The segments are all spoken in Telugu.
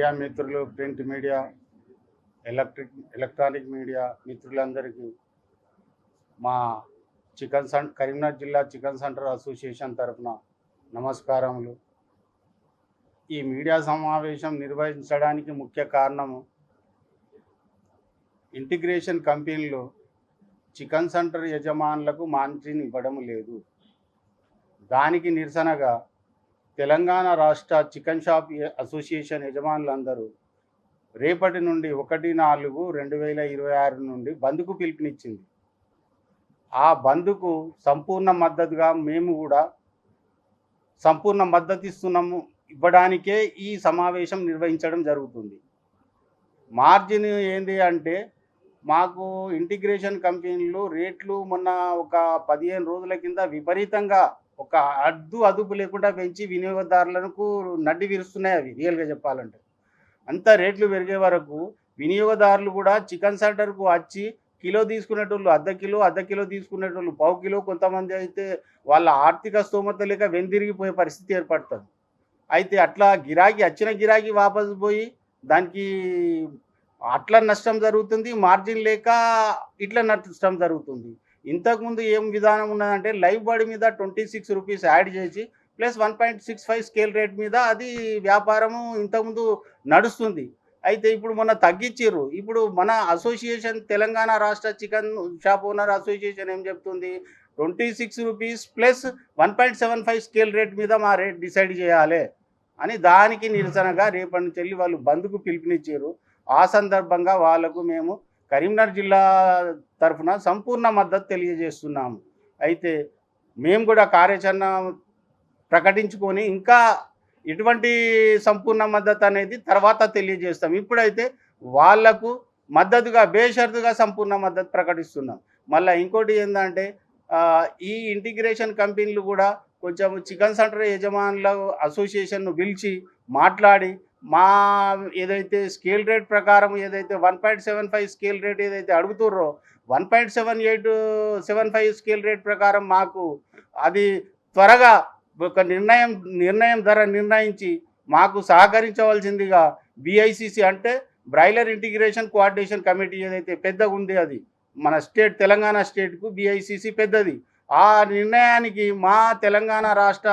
మీడియా మిత్రులు, ప్రింట్ మీడియా, ఎలక్ట్రానిక్ మీడియా మిత్రులందరికీ మా కరీంనగర్ జిల్లా చికెన్ సెంటర్ అసోసియేషన్ తరఫున నమస్కారములు. ఈ మీడియా సమావేశం నిర్వహించడానికి ముఖ్య కారణము ఇంటిగ్రేషన్ కంపెనీలు చికెన్ సెంటర్ యజమానులకు మార్జిన్ ఇవ్వడం లేదు. దానికి నిరసనగా తెలంగాణ రాష్ట్ర చికెన్ షాప్ అసోసియేషన్ యజమానులందరూ రేపటి నుండి 1/4/2026 నుండి బంద్కు పిలుపునిచ్చింది. ఆ బంద్కు సంపూర్ణ మద్దతుగా మేము కూడా సంపూర్ణ మద్దతు ఇవ్వడానికే ఈ సమావేశం నిర్వహించడం జరుగుతుంది. మార్జిన్ ఏంది అంటే మాకు ఇంటిగ్రేషన్ కంపెనీలు రేట్లు మొన్న ఒక 15 రోజుల కింద విపరీతంగా ఒక అదుపు లేకుండా పెంచి వినియోగదారులకు నడ్డి విరుస్తున్నాయి. అవి రియల్గా చెప్పాలంటే అంత రేట్లు పెరిగే వరకు వినియోగదారులు కూడా చికెన్ సెంటర్కు వచ్చి కిలో తీసుకునేటోళ్ళు అర్ధ కిలో తీసుకునేటోళ్ళు పావు కిలో, కొంతమంది అయితే వాళ్ళ ఆర్థిక స్తోమత లేక వెనుదిరిగిపోయే పరిస్థితి ఏర్పడుతుంది. అయితే అట్లా వచ్చిన గిరాకీ వాపసు పోయి దానికి అట్లా నష్టం జరుగుతుంది, మార్జిన్ లేక ఇట్లా నష్టం జరుగుతుంది. ఇంతకుముందు ఏం విధానం ఉన్నదంటే లైవ్ బాడీ మీద 26 రూపీస్ యాడ్ చేసి ప్లస్ 1.65 స్కేల్ రేట్ మీద అది వ్యాపారము ఇంతకుముందు నడుస్తుంది. అయితే ఇప్పుడు మొన్న తగ్గించారు. ఇప్పుడు మన అసోసియేషన్ తెలంగాణ రాష్ట్ర చికెన్ షాప్ ఓనర్ అసోసియేషన్ ఏం చెప్తుంది, 26 రూపీస్ ప్లస్ 1.75 స్కేల్ రేట్ మీద మా రేట్ డిసైడ్ చేయాలి అని దానికి నిరసనగా రేపటి నుంచి వెళ్ళి వాళ్ళు బంద్కు పిలుపునిచ్చారు. ఆ సందర్భంగా వాళ్ళకు మేము కరీంనగర్ జిల్లా తరఫున సంపూర్ణ మద్దతు తెలియజేస్తున్నాము. అయితే మేము కూడా కార్యాచరణ ప్రకటించుకొని ఇంకా ఎటువంటి సంపూర్ణ మద్దతు అనేది తర్వాత తెలియజేస్తాం. ఇప్పుడైతే వాళ్లకు మద్దతుగా బేషరతుగా సంపూర్ణ మద్దతు ప్రకటిస్తున్నాం. మళ్ళీ ఇంకోటి ఏంటంటే ఈ ఇంటిగ్రేషన్ కంపెనీలు కూడా కొంచెం చికెన్ సెంటర్ యజమానుల అసోసియేషన్ను పిలిచి మాట్లాడి మా ఏదైతే స్కేల్ రేట్ ప్రకారం ఏదైతే 1.75 స్కేల్ రేట్ ఏదైతే అడుగుతుర్రో 1.7875 స్కేల్ రేట్ ప్రకారం మాకు అది త్వరగా ఒక నిర్ణయం ధర నిర్ణయించి మాకు సహకరించవలసిందిగా BICC అంటే బ్రాయిలర్ ఇంటిగ్రేషన్ కోఆర్డినేషన్ కమిటీ ఏదైతే పెద్దగా ఉంది, అది మన స్టేట్ తెలంగాణ స్టేట్కు BICC పెద్దది. ఆ నిర్ణయానికి మా తెలంగాణ రాష్ట్ర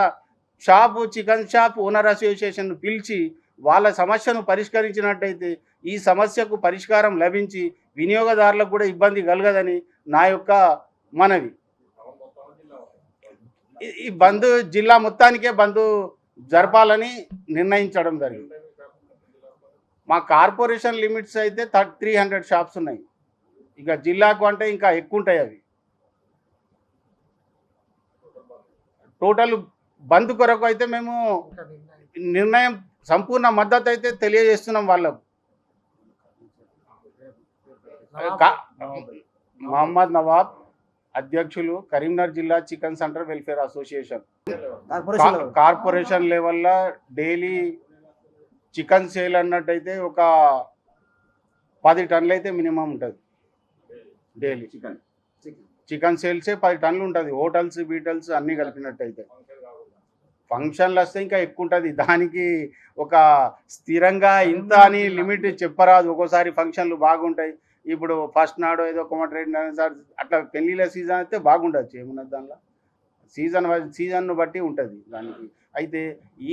చికెన్ షాప్ ఓనర్ అసోసియేషన్ పిలిచి వాళ్ళ సమస్యను పరిష్కరించినట్టయితే ఈ సమస్యకు పరిష్కారం లభించి వినియోగదారులకు కూడా ఇబ్బంది కలగదని నా యొక్క మనవి. ఈ బంద్ జిల్లా మొత్తానికే బంద్ జరపాలని నిర్ణయించడం జరిగింది. మా కార్పొరేషన్ లిమిట్స్ అయితే 300 షాప్స్ ఉన్నాయి. ఇక జిల్లాకు అంటే ఇంకా ఎక్కువ ఉంటాయి. అవి టోటల్ బంద్ కొరకు అయితే మేము నిర్ణయం సంపూర్ణ మద్దతు అయితే తెలియజేస్తున్నాం వాళ్ళకు. మహమ్మద్ నవాబ్, అధ్యక్షులు, కరీంనగర్ జిల్లా chicken centre welfare association. Corporation లెవెల్లో డైలీ చికెన్ సేల్ అన్నట్టయితే ఒక 10 టన్నులు అయితే మినిమం ఉంటుంది. డైలీ చికెన్ సేల్సే 10 టన్నులు ఉంటుంది. హోటల్స్ బీటల్స్ అన్నీ కలిపినట్టయితే. ఫంక్షన్లు వస్తే ఇంకా ఎక్కువ ఉంటుంది. దానికి ఒక స్థిరంగా ఇంత అని లిమిట్ చెప్పరాదు. ఒక్కోసారి ఫంక్షన్లు బాగుంటాయి. ఇప్పుడు ఫస్ట్ నాడు ఏదో కొమటరేట్ అట్లా పెళ్ళిళ్ళ సీజన్ అయితే బాగుండొచ్చు, ఏమున్నది దానిలో సీజన్ను బట్టి ఉంటుంది దానికి. అయితే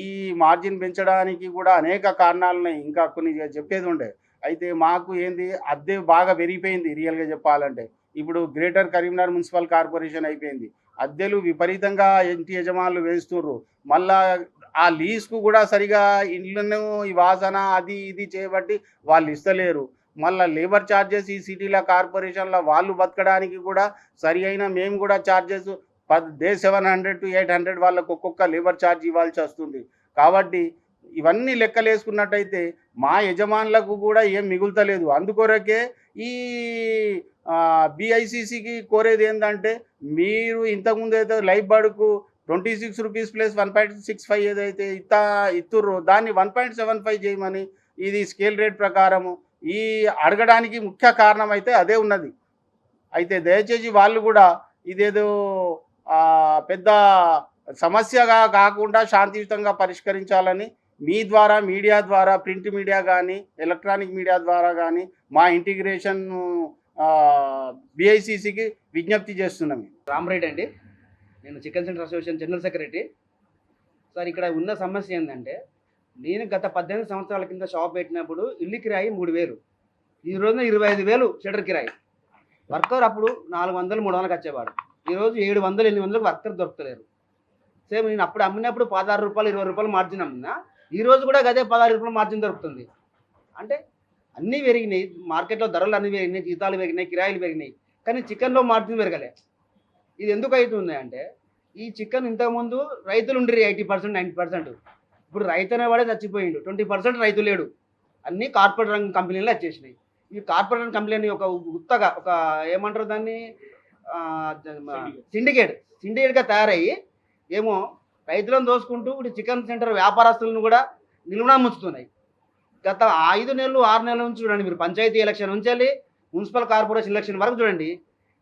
ఈ మార్జిన్ పెంచడానికి కూడా అనేక కారణాలు ఉన్నాయి. ఇంకా కొన్ని చెప్పేది ఉండే. అయితే మాకు ఏంది అద్దె బాగా పెరిగిపోయింది రియల్గా చెప్పాలంటే. ఇప్పుడు గ్రేటర్ కరీంనగర్ మున్సిపల్ కార్పొరేషన్ అయిపోయింది. అద్దెలు విపరీతంగా ఇంటి యజమానులు వేస్తుర్రు. మళ్ళా ఆ లీజ్కు కూడా సరిగా ఇండ్లను ఈ వాసన అది ఇది చేయబట్టి వాళ్ళు ఇస్తలేరు. మళ్ళీ లేబర్ ఛార్జెస్ ఈ సిటీల కార్పొరేషన్లో వాళ్ళు బతకడానికి కూడా సరి అయిన మేము కూడా ఛార్జెస్ 700 to 800 వాళ్ళకు ఒక్కొక్క లేబర్ ఛార్జ్ ఇవ్వాల్సి వస్తుంది. కాబట్టి ఇవన్నీ లెక్కలేసుకున్నట్టయితే మా యజమానులకు కూడా ఏం మిగులుతలేదు. అందుకొరకే ఈ BICCకి కోరేది ఏంటంటే మీరు ఇంతకుముందు అయితే లైఫ్ బాడుకు 26 రూపీస్ ప్లస్ 1.65 ఏదైతే ఇస్తుర్రో దాన్ని 1.75 చేయమని ఇది స్కేల్ రేట్ ప్రకారము ఈ అడగడానికి ముఖ్య కారణం అయితే అదే ఉన్నది. అయితే దయచేసి వాళ్ళు కూడా ఇదేదో పెద్ద సమస్యగా కాకుండా శాంతియుతంగా పరిష్కరించాలని మీ ద్వారా మీడియా ద్వారా ప్రింట్ మీడియా కానీ ఎలక్ట్రానిక్ మీడియా ద్వారా కానీ మా ఇంటిగ్రేషన్ బిఐసిసికి విజ్ఞప్తి చేస్తున్నాం. రామరెడ్డి అండి, నేను chicken centre association general secretary. Sir, ఇక్కడ ఉన్న సమస్య ఏంటంటే, నేను గత 18 సంవత్సరాల కింద షాప్ పెట్టినప్పుడు ఇల్లు కిరాయి 3000, ఈ రోజున 25,000 షటర్ కిరాయి. వర్కర్ అప్పుడు 400, 300కి వచ్చేవాడు. ఈరోజు 700, 800కి వర్కర్ దొరకలేరు. సేమ్ నేను అప్పుడు అమ్మినప్పుడు 16 రూపాయలు, 20 రూపాయలు మార్జిన్ అమ్మినా, ఈ రోజు కూడా అదే 16 రూపాయలు మార్జిన్ దొరుకుతుంది. అంటే అన్నీ పెరిగినాయి, మార్కెట్లో ధరలు అన్నీ పెరిగినాయి, జీతాలు పెరిగినాయి, కిరాయిలు పెరిగినాయి, కానీ చికెన్లో మార్జిన్ పెరగలే. ఇది ఎందుకు అవుతుంది అంటే, ఈ చికెన్ ఇంతకుముందు రైతులు ఉండరు 80%, 90%. ఇప్పుడు రైతు అనేవాడే చచ్చిపోయిండు, 20% రైతు లేడు. అన్నీ కార్పొరేట్ రంగ కంపెనీలు వచ్చేసినాయి. ఈ కార్పొరేట్ కంపెనీ ఒక గుత్తగా ఒక ఏమంటారు దాన్ని, సిండికేట్గా తయారయ్యి ఏమో రైతులను దోసుకుంటూ ఇప్పుడు చికెన్ సెంటర్ వ్యాపారస్తులను కూడా నిలువునా ముంచుతున్నాయి. గత 5 నెలలు 6 నెలల నుంచి చూడండి, మీరు పంచాయతీ ఎలక్షన్ నుంచి వెళ్ళి మున్సిపల్ కార్పొరేషన్ ఎలక్షన్ వరకు చూడండి,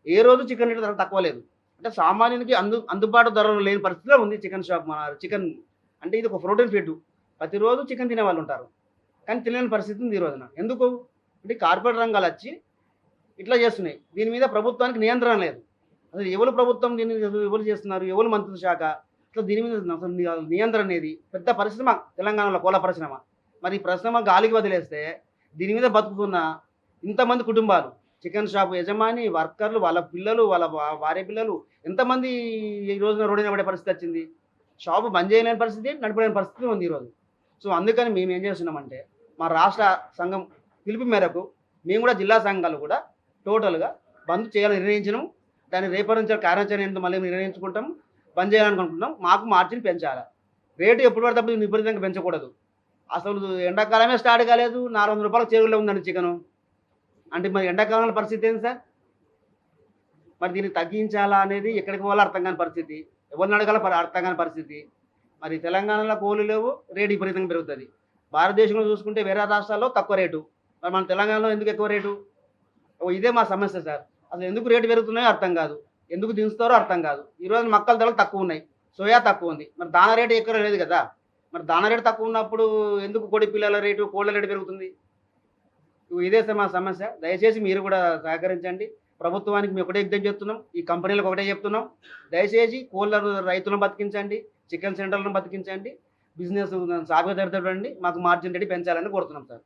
ఏ రోజు చికెన్ రేటు ధర తక్కువ లేదు. అంటే సామాన్యునికి అందుబాటు ధరలు లేని పరిస్థితిలో ఉంది చికెన్ షాప్. మన చికెన్ అంటే ఇది ఒక ప్రోటీన్ ఫుడ్, ప్రతిరోజు చికెన్ తినే వాళ్ళు ఉంటారు, కానీ తినలేని పరిస్థితి ఉంది ఈ రోజున. ఎందుకు అంటే కార్పొరేట్ రంగాలు వచ్చి ఇట్లా చేస్తున్నాయి. దీని మీద ప్రభుత్వానికి నియంత్రణ లేదు. అసలు ఎవరు ప్రభుత్వం దీన్ని ఎవరు చేస్తున్నారు, ఎవరు మంత్రిత్వ శాఖ, అసలు దీని మీద అసలు నియంత్రణ అనేది పెద్ద పరిశ్రమ తెలంగాణలో, కోళ్ళ పరిశ్రమ. మరి ఈ పరిశ్రమ గాలికి వదిలేస్తే దీని మీద బతుకుతున్న ఇంతమంది కుటుంబాలు, చికెన్ షాప్ యజమాని, వర్కర్లు, వాళ్ళ పిల్లలు, వాళ్ళ భార్య పిల్లలు, ఎంతమంది ఈ రోజున రోడ్డున పడే పరిస్థితి వచ్చింది. షాపు బంద్ చేయలేని పరిస్థితి, నడపలేని పరిస్థితి ఉంది ఈరోజు. సో అందుకని మేము ఏం చేస్తున్నామంటే, మా రాష్ట్ర సంఘం పిలుపు మేరకు మేము కూడా జిల్లా సంఘాలు కూడా టోటల్గా బంద్ చేయాలని నిర్ణయించినాం. దాన్ని రేపటి నుంచి కార్యాచరణ ఏంటో మళ్ళీ నిర్ణయించుకుంటాం. బంద్ చేయాలనుకుంటున్నాం. మాకు మార్జిన్ పెంచాలి, రేటు ఎప్పుడు పడితే అప్పుడు విపరీతంగా పెంచకూడదు. అసలు ఎండాకాలమే స్టార్ట్ కాలేదు, 400 రూపాయల చెరువులో ఉందండి చికెను. అంటే మరి ఎండాకాలంలో పరిస్థితి ఏంటి సార్? మరి దీన్ని తగ్గించాలా అనేది ఎక్కడికి పోవాలో అర్థం కాని పరిస్థితి, ఎవరిని అడగాలో అర్థం కాని పరిస్థితి. మరి తెలంగాణలో కోళ్ళు లేవు, రేటు విపరీతంగా పెరుగుతుంది. భారతదేశంలో చూసుకుంటే వేరే రాష్ట్రాల్లో తక్కువ రేటు, మరి మన తెలంగాణలో ఎందుకు ఎక్కువ రేటు? ఇదే మా సమస్య సార్. అసలు ఎందుకు రేటు పెరుగుతున్నాయో అర్థం కాదు, ఎందుకు దించుతారో అర్థం కాదు. ఈరోజు మక్కల ధరలు తక్కువ ఉన్నాయి, సోయా తక్కువ ఉంది, మరి దాన రేటు ఎక్కువ లేదు కదా. మరి దాన రేటు తక్కువ ఉన్నప్పుడు ఎందుకు కోడి పిల్లల రేటు, కోళ్ళ రేటు పెరుగుతుంది? ఇదే మా సమస్య. దయచేసి మీరు కూడా సహకరించండి. ప్రభుత్వానికి మేము ఒకటే విజ్ఞప్తి చెప్తున్నాం, ఈ కంపెనీలకు ఒకటే చెప్తున్నాం, దయచేసి కోళ్ళ రైతులను బతికించండి, చికెన్ సెంటర్లను బతికించండి, బిజినెస్ సాగుదరదండి, మాకు మార్జిన్ రేటు పెంచాలని కోరుతున్నాం సార్.